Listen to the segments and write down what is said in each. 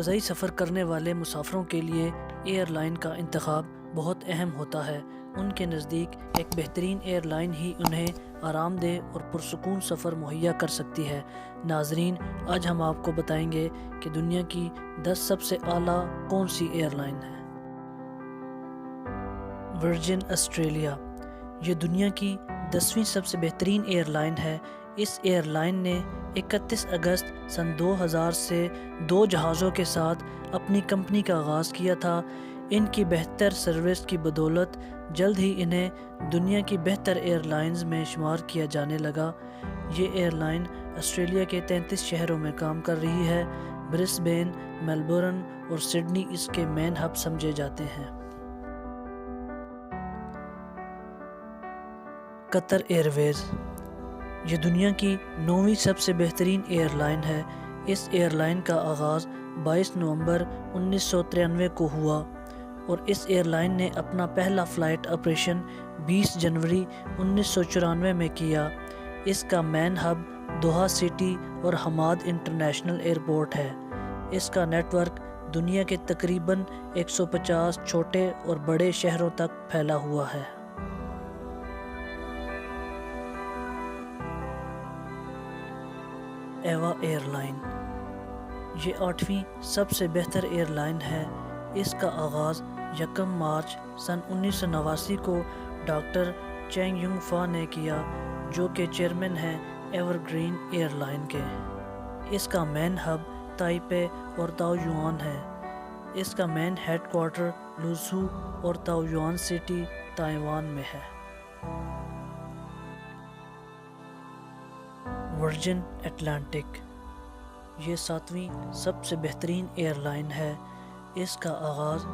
فضائی سفر کرنے والے مسافروں کے لیے ایئر لائن کا انتخاب بہت اہم ہوتا ہے۔ ان کے نزدیک ایک بہترین ایئر لائن ہی انہیں آرام دہ اور پرسکون سفر مہیا کر سکتی ہے۔ ناظرین، آج ہم آپ کو بتائیں گے کہ دنیا کی 10 سب سے اعلیٰ کون سی ایئر لائن ہے۔ ورجن آسٹریلیا یہ دنیا کی 10ویں سب سے بہترین ایئر لائن ہے۔ اس ایئر لائن نے 31 اگست سن 2000 سے 2 جہازوں کے ساتھ اپنی کمپنی کا آغاز کیا تھا۔ ان کی بہتر سروس کی بدولت جلد ہی انہیں دنیا کی بہتر ایئر لائنز میں شمار کیا جانے لگا۔ یہ ایئر لائن آسٹریلیا کے 33 شہروں میں کام کر رہی ہے۔ برسبین، میلبورن اور سڈنی اس کے مین ہب سمجھے جاتے ہیں۔ قطر ایئر ویز یہ دنیا کی 9ویں سب سے بہترین ایئر لائن ہے۔ اس ایئر لائن کا آغاز 22 نومبر 1993 کو ہوا اور اس ایئر لائن نے اپنا پہلا فلائٹ آپریشن 20 جنوری 1994 میں کیا۔ اس کا مین ہب دوحہ سٹی اور حماد انٹرنیشنل ایئرپورٹ ہے۔ اس کا نیٹ ورک دنیا کے تقریباً 150 چھوٹے اور بڑے شہروں تک پھیلا ہوا ہے۔ ایوا ایئر لائن یہ 8ویں سب سے بہتر ایئر لائن ہے۔ اس کا آغاز 1 مارچ سن 1989 کو ڈاکٹر چینگ یونگ فا نے کیا، جو کہ چیئرمین ہیں ایور گرین ایئر لائن کے۔ اس کا مین ہب تائپے اور تاؤیوان ہے۔ اس کا مین ہیڈ کوارٹر لوزھو اور تاؤیوان سٹی، تائیوان میں ہے۔ ورجن اٹلانٹک یہ 7ویں سب سے بہترین ایئر لائن ہے۔ اس کا آغاز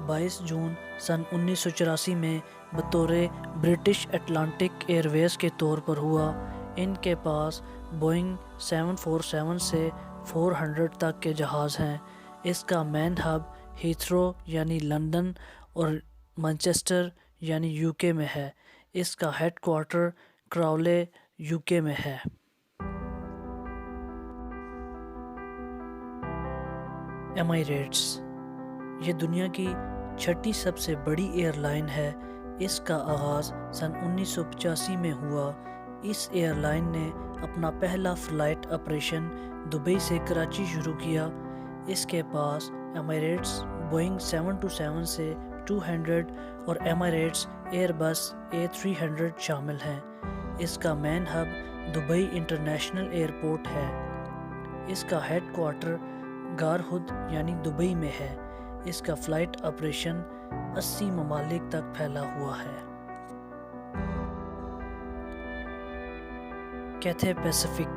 22 جون سن 1984 میں بطور برٹش اٹلانٹک ایئر ویز کے طور پر ہوا۔ ان کے پاس بوئنگ 747 سے 400 تک کے جہاز ہیں۔ اس کا مین ہب ہیتھرو یعنی لندن اور مانچسٹر یعنی UK میں ہے۔ اس کا ہیڈ کوارٹر کراولے UK میں ہے۔ ایمریٹس یہ دنیا کی 6ٹھی سب سے بڑی ایئر لائن ہے۔ اس کا آغاز سن 1985 میں ہوا۔ اس ایئر لائن نے اپنا پہلا فلائٹ آپریشن دبئی سے کراچی شروع کیا۔ اس کے پاس ایمریٹس بوئنگ 727 سے 200 اور ایمریٹس ایئر بس A300 شامل ہیں۔ اس کا main hub Dubai international airport ہے۔ اس کا ہیڈ کوارٹر گارہد یعنی دبئی میں ہے۔ اس کا فلائٹ آپریشن 80 ممالک تک پھیلا ہوا ہے۔ کیتھے پیسیفک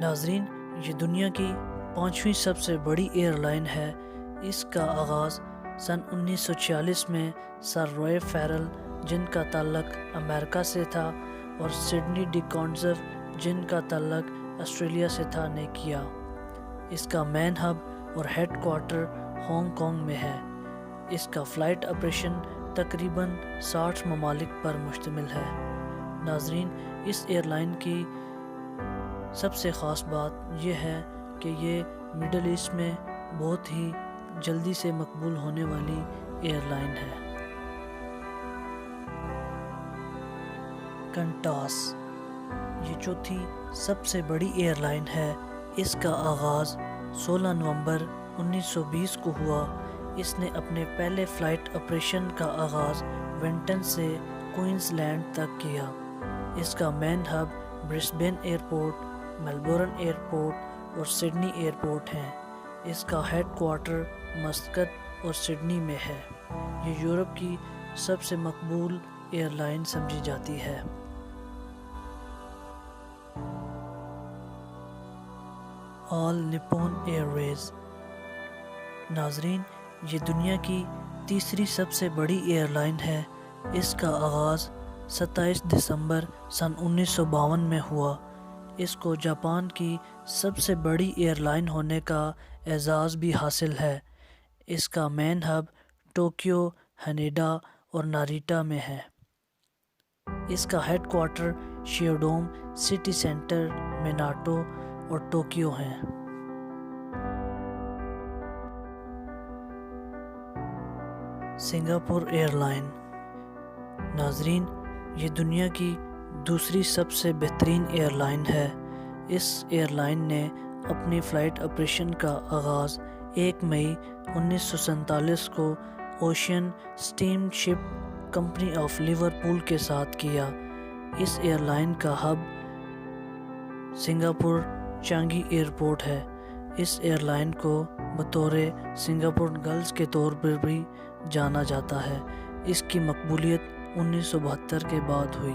ناظرین، یہ دنیا کی 5ویں سب سے بڑی ایئر لائن ہے۔ اس کا آغاز سن 1946 میں سر روئے فیرل، جن کا تعلق امریکہ سے تھا، اور سڈنی ڈی کونزو، جن کا تعلق آسٹریلیا سے تھا، نے کیا۔ اس کا مین ہب اور ہیڈ کوارٹر ہانگ کانگ میں ہے۔ اس کا فلائٹ آپریشن تقریباً 60 ممالک پر مشتمل ہے۔ ناظرین، اس ایئر لائن کی سب سے خاص بات یہ ہے کہ یہ مڈل ایسٹ میں بہت ہی جلدی سے مقبول ہونے والی ایئر لائن ہے۔ کنٹاس یہ 4تھی سب سے بڑی ایئر لائن ہے۔ اس کا آغاز 16 نومبر 1920 کو ہوا۔ اس نے اپنے پہلے فلائٹ آپریشن کا آغاز وینٹن سے کوئنز لینڈ تک کیا۔ اس کا main hub Brisbane airport, Melbourne airport اور سڈنی ایئرپورٹ ہیں۔ اس کا ہیڈ کوارٹر مسقط اور سڈنی میں ہے۔ یہ یورپ کی سب سے مقبول ایئر لائن سمجھی جاتی ہے۔ آل نیپون ایئر ویز ناظرین، یہ دنیا کی 3ری سب سے بڑی ایئر لائن ہے۔ اس کا آغاز 27 دسمبر سن 1952 میں ہوا۔ اس کو جاپان کی سب سے بڑی ایئر لائن ہونے کا اعزاز بھی حاصل ہے۔ اس کا مین ہب ٹوکیو، ہانیڈا اور ناریٹا میں ہے۔ اس کا head quarter Shiodome, city centre, Minato اور ٹوکیو ہیں۔ Singapore airline. ناظرین، یہ دنیا کی دوسری سب سے بہترین ایئر لائن ہے۔ اس ایئر لائن نے اپنی فلائٹ آپریشن کا آغاز 1 مئی 1947 کو ocean steam ship company of Liverpool کے ساتھ کیا۔ اس ایئر لائن کا ہب سنگاپور چانگی ایئرپورٹ ہے۔ اس ایئر لائن کو بطور سنگاپور گرلز کے طور پر بھی جانا جاتا ہے۔ اس کی مقبولیت 1972 کے بعد ہوئی۔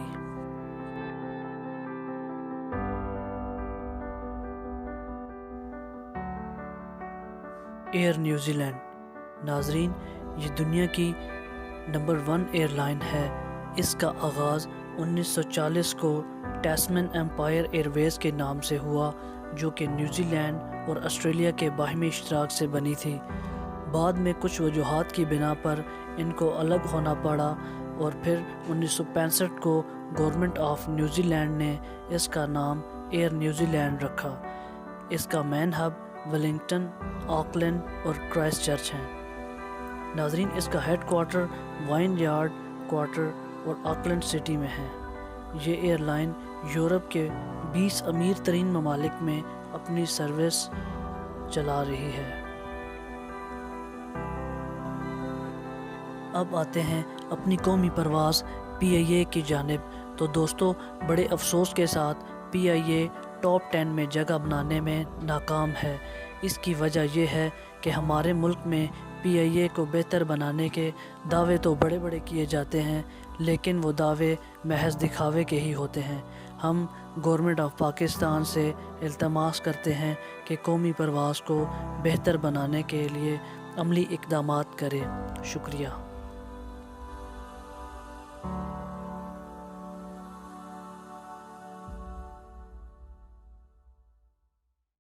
ایئر نیوزی لینڈ۔ ناظرین، یہ دنیا کی نمبر 1 ایئر لائن ہے۔ اس کا آغاز 1940 کو ٹیسمین ایمپائر ایئر ویز کے نام سے ہوا، جو کہ نیوزی لینڈ اور آسٹریلیا کے باہمی اشتراک سے بنی تھی۔ بعد میں کچھ وجوہات کی بنا پر ان کو الگ ہونا پڑا اور پھر 1965 کو گورنمنٹ آف نیوزی لینڈ نے اس کا نام ایئر نیوزی لینڈ رکھا۔ اس کا مین ہب ویلنگٹن، آکلینڈ اور کرائسٹ چرچ ہیں۔ ناظرین، اس کا ہیڈ کوارٹر وائن یارڈ کوارٹر اور آکلینڈ سٹی میں ہے۔ یہ ایئر لائن یورپ کے 20 امیر ترین ممالک میں اپنی سروس چلا رہی ہے۔ اب آتے ہیں اپنی قومی پرواز PIA کی جانب۔ تو دوستو، بڑے افسوس کے ساتھ PIA ٹاپ 10 میں جگہ بنانے میں ناکام ہے۔ اس کی وجہ یہ ہے کہ ہمارے ملک میں PIA کو بہتر بنانے کے دعوے تو بڑے بڑے کیے جاتے ہیں، لیکن وہ دعوے محض دکھاوے کے ہی ہوتے ہیں۔ ہم گورنمنٹ آف پاکستان سے التماس کرتے ہیں کہ قومی پرواز کو بہتر بنانے کے لیے عملی اقدامات کرے۔ شکریہ۔